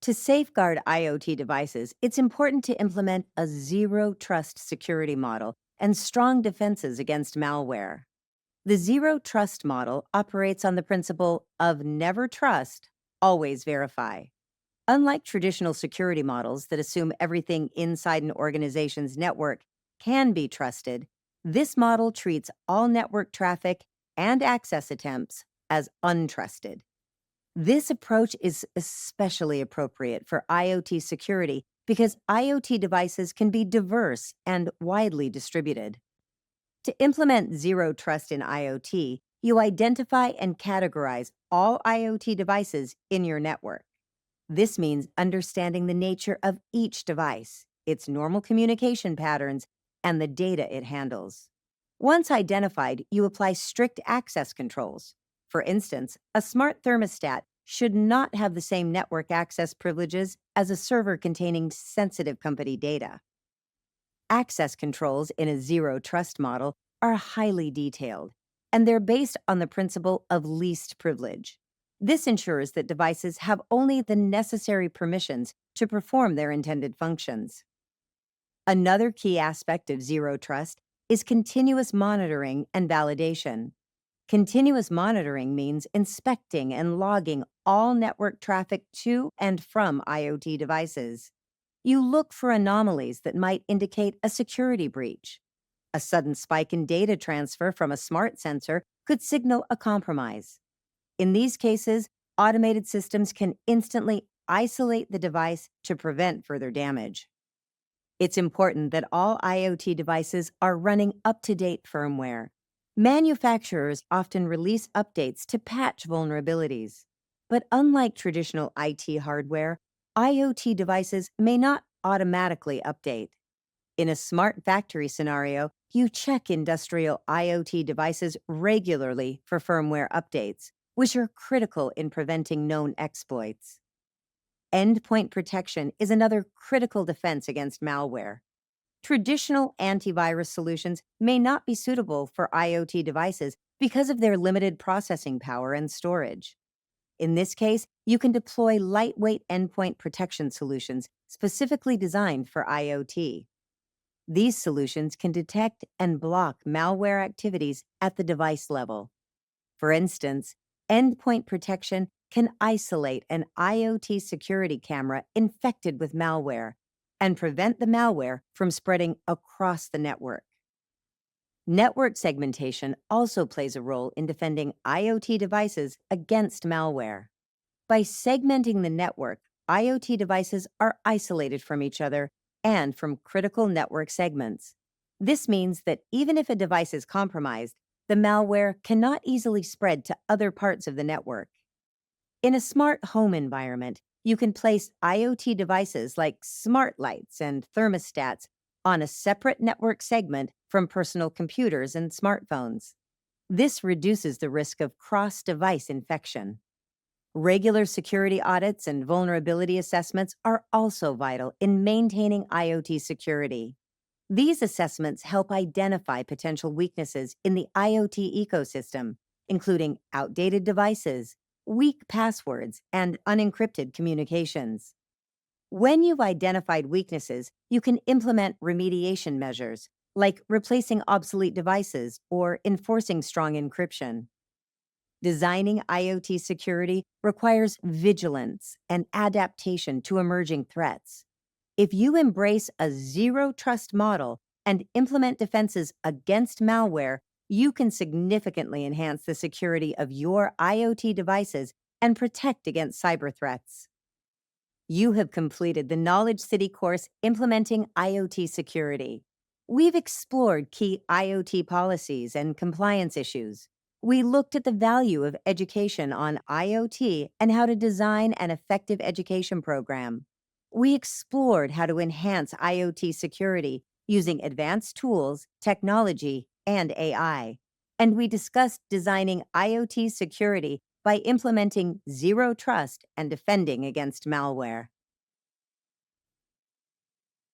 To safeguard IoT devices, it's important to implement a zero trust security model and strong defenses against malware. The zero trust model operates on the principle of never trust, always verify. Unlike traditional security models that assume everything inside an organization's network can be trusted, this model treats all network traffic and access attempts as untrusted. This approach is especially appropriate for IoT security because IoT devices can be diverse and widely distributed. To implement zero trust in IoT, you identify and categorize all IoT devices in your network. This means understanding the nature of each device, its normal communication patterns, and the data it handles. Once identified, you apply strict access controls. For instance, a smart thermostat should not have the same network access privileges as a server containing sensitive company data. Access controls in a zero trust model are highly detailed, and they're based on the principle of least privilege. This ensures that devices have only the necessary permissions to perform their intended functions. Another key aspect of zero trust is continuous monitoring and validation. Continuous monitoring means inspecting and logging all network traffic to and from IoT devices. You look for anomalies that might indicate a security breach. A sudden spike in data transfer from a smart sensor could signal a compromise. In these cases, automated systems can instantly isolate the device to prevent further damage. It's important that all IoT devices are running up-to-date firmware. Manufacturers often release updates to patch vulnerabilities. But unlike traditional IT hardware, IoT devices may not automatically update. In a smart factory scenario, you check industrial IoT devices regularly for firmware updates, which are critical in preventing known exploits. Endpoint protection is another critical defense against malware. Traditional antivirus solutions may not be suitable for IoT devices because of their limited processing power and storage. In this case, you can deploy lightweight endpoint protection solutions specifically designed for IoT. These solutions can detect and block malware activities at the device level. For instance, endpoint protection can isolate an IoT security camera infected with malware and prevent the malware from spreading across the network. Network segmentation also plays a role in defending IoT devices against malware. By segmenting the network, IoT devices are isolated from each other and from critical network segments. This means that even if a device is compromised, the malware cannot easily spread to other parts of the network. In a smart home environment, you can place IoT devices like smart lights and thermostats on a separate network segment from personal computers and smartphones. This reduces the risk of cross-device infection. Regular security audits and vulnerability assessments are also vital in maintaining IoT security. These assessments help identify potential weaknesses in the IoT ecosystem, including outdated devices, weak passwords, and unencrypted communications. When you've identified weaknesses, you can implement remediation measures, like replacing obsolete devices or enforcing strong encryption. Designing IoT security requires vigilance and adaptation to emerging threats. If you embrace a zero trust model and implement defenses against malware, you can significantly enhance the security of your IoT devices and protect against cyber threats. You have completed the Knowledge City course Implementing IoT Security. We've explored key IoT policies and compliance issues. We looked at the value of education on IoT and how to design an effective education program. We explored how to enhance IoT security using advanced tools, technology, and AI. And we discussed designing IoT security by implementing zero trust and defending against malware.